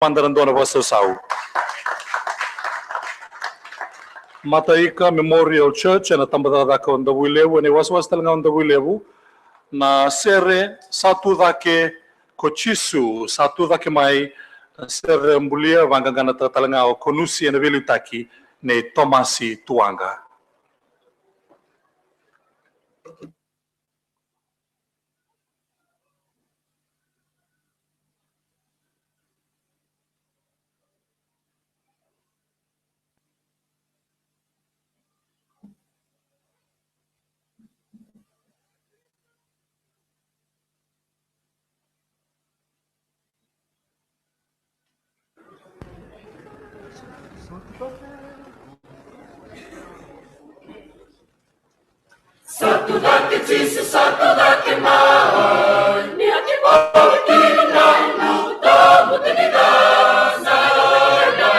Mandaran dona vossa sau. Mataika Memorial Church na tambadadaka on the Wilewu ne waswas talanga on the Wilewu na sere satu dake kochisu satu dake mai sere mbulia vangangana talanga o konusi na velutaki ne Tomasi Tuanga. Satu dake Jesus, satu dake mai. Ni ati bawati na muta mutiniga sana.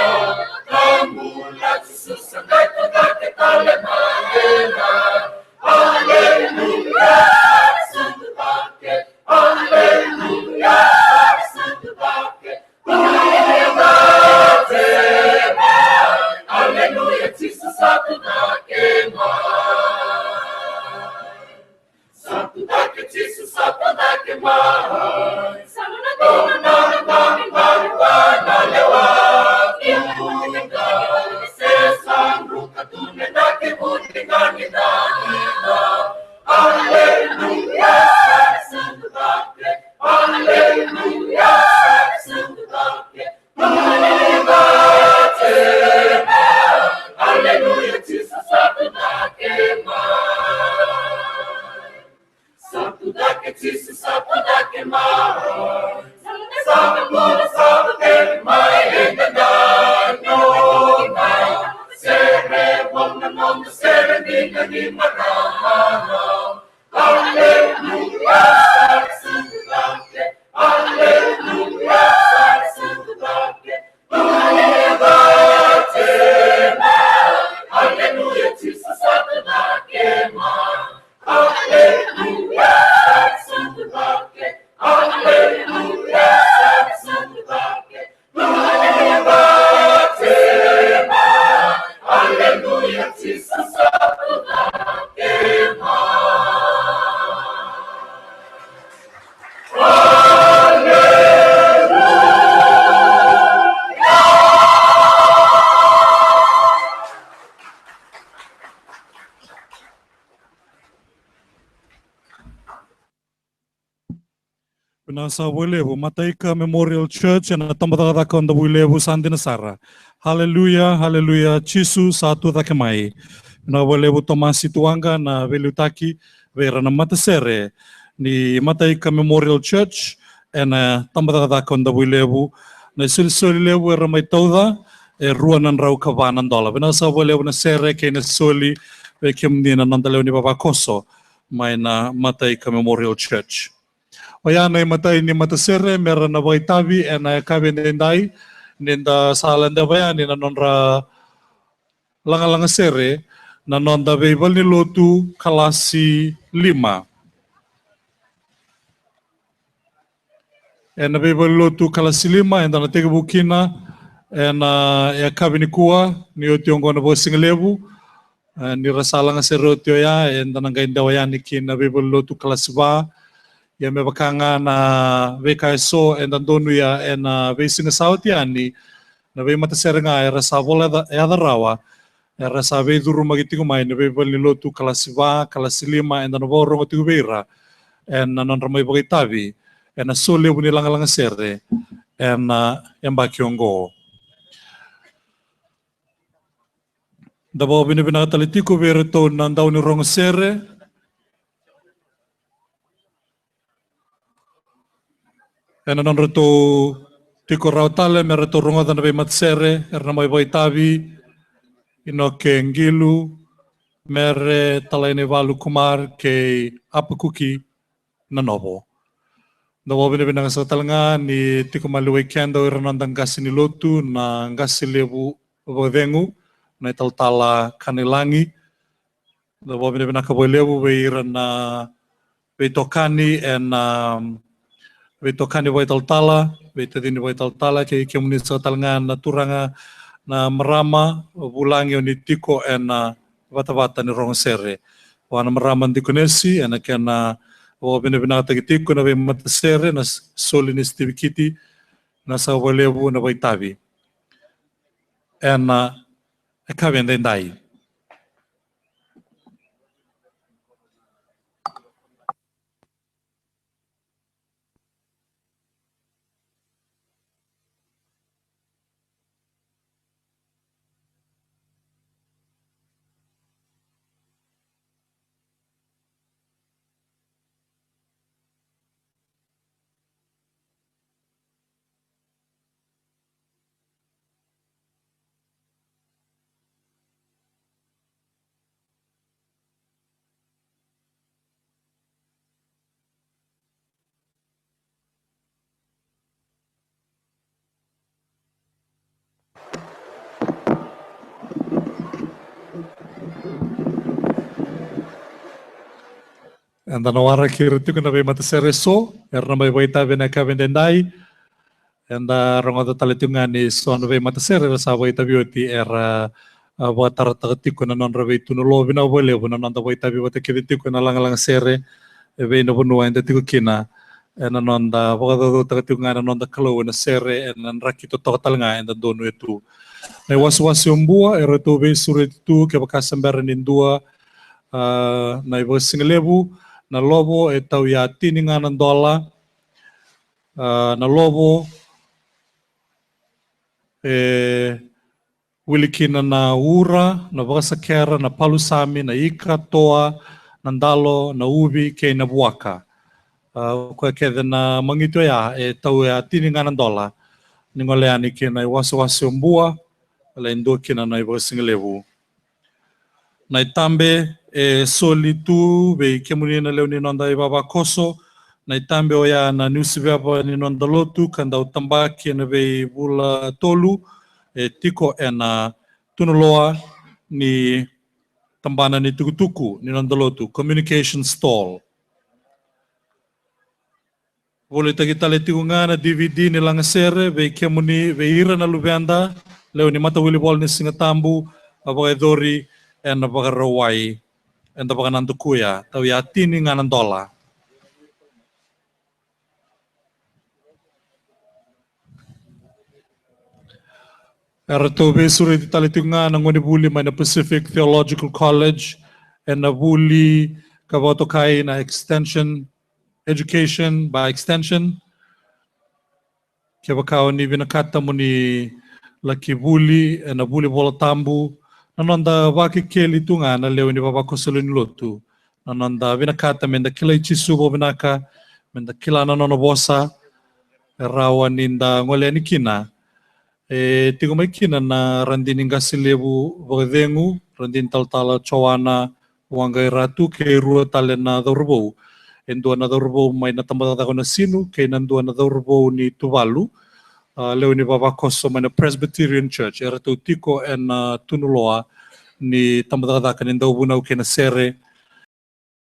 Kamu la Jesus, satu dake kale maena. Haleluya, satu dake. Haleluya, satu dake. Haleluya, Jesus, satu dake mai. Satu dake Jesus, satu dake mai. Sama na lewa. Imuga sesang ruka tune dake buti ngani dana. Haleluya, satu dake. Haleluya, satu dake. Haleluya, Jesus, satu dake mai. Satu dake Jesus, satu dake mai. Satu dake mai endano mai. Sere wong nong sere dinga di marama. Haleluya, satu dake. Haleluya, satu dake. Haleluya, Jesus, satu dake mai. Haleluya, satu dake. Haleluya, satu dake. Haleluya, Jesus, satu dake Nasa Wilewu, Mataika Memorial Church na tambadadaka on the Wilewu Sandinasara. Hallelujah, hallelujah, Chisu satu dake mai. Na Wilewu Tomasi Tuanga na velutaki vera na matasere ni Mataika Memorial Church na tambadadaka on the Wilewu na silsolilewu era mai tauda e ruanan rau kawanan dola. Nasa Wilewu na sere ke na soli ve kimnina nandalew ni Baba Koso mai na Mataika Memorial Church. O yana matai ni matasere mera na waitavi e na kabe nendai nenda salanda baya ni na nonra langa sere na nonda beibal ni lotu kalasi 5 e na beibal lotu kalasi 5 e na tega bukina e na e kabe ni kua ni otiongo na bosinglevu ni rasalanga sere otio ya e na ngainda waya ni kina beibal lotu kalasi 2 ya me bakanga na VKSO and andonu ya na vesinga sautiani na ve matasere nga era savola ya darawa era save duru magitigo mai na ve bali lotu kalasiva kalasilima and na borongo tigubeira and na non ramai bagitavi and na sole buni langa sere and yamba kiongo dabo bini binatalitiko vere to nandau ni rongo sere ena non reto tiko rautale me reto rongo dana be matsere erna mai tavi ino ke ngilu mere talaine valu kumar ke apakuki na novo. Novo bine bina ngasa talanga ni tiko malu weekendo erna ndangasi ni lotu na ngasi lebu bodengu na taltala kanilangi. Novo bine bina kaboy lebu be irana be tokani en Veto kani vai taltala, veto dini vai taltala ke muni sa talangan na turanga na marama bulangi ni tiko na vata ni rong sere. Wana marama di konesi na kena o bina tiko na vai matasere na soli ni stivikiti na sa walebu na vai tavi. Na kaven den dai. And the Nawara Kirtu na vai matasere so, na vai tavi na kaven den dai. And rongo talitungan ni so na vai matasere sa vai tavi oti buat tiko na non rave tunulo vina wale na non da vai tavi wate tiko na lang sere ve no bunua ende tiko kina na non da wada talitungan na non da kalo na sere na rakito totalanga enda donu itu. Na was umbua to ve sure tu ke bakasamber nindua na ibo singlebu na lobo tau ya tiningan ng dola na lobo wilikina na ura na vakasakera na palusami na ika toa na ndalo na ubi ke na buaka ko kede na mangito ya tau ya tiningan ng dola ningole ani ke na was umbua ala indo kina na ibo singlebu na itambe soli tu ve kemuni na leo ni nonda ibaba koso na itambe oya na newspaper ni nonda lotu kanda utamba na ve bula tolu tiko na tunoloa ni tambana ni tukutuku ni nonda lotu communication stall boleh kita letikunga na DVD ni langasere ve kemuni ve ira na lubenda leo ni mata wilibol ni singatambu abaga dori na baga rawai enda baga nandukuya tau ya tini nganan dola. Tobe suri di talitunga ng buli may na Pacific Theological College and na buli kabotokai na extension education by extension. Kaya bakao ni binakata mo ni laki buli na buli bola tambu nanonda waki keli tunga na leo ni baba kosolo ni lotu nanonda binakata menda kila ichisu bo binaka menda kila nanono bosa rawa ninda ngole ni kina tigo mai kina na randini ngasilebu bodengu randin taltala chowana wangai ratu ke rua tale na dorbo endua na dorbo mai na tambata ko na sinu ke nandua na dorbo ni Tuvalu leo ni baba koso mai na Presbyterian Church era tu tiko en tunuloa ni tambata ka ninda ubuna ke na sere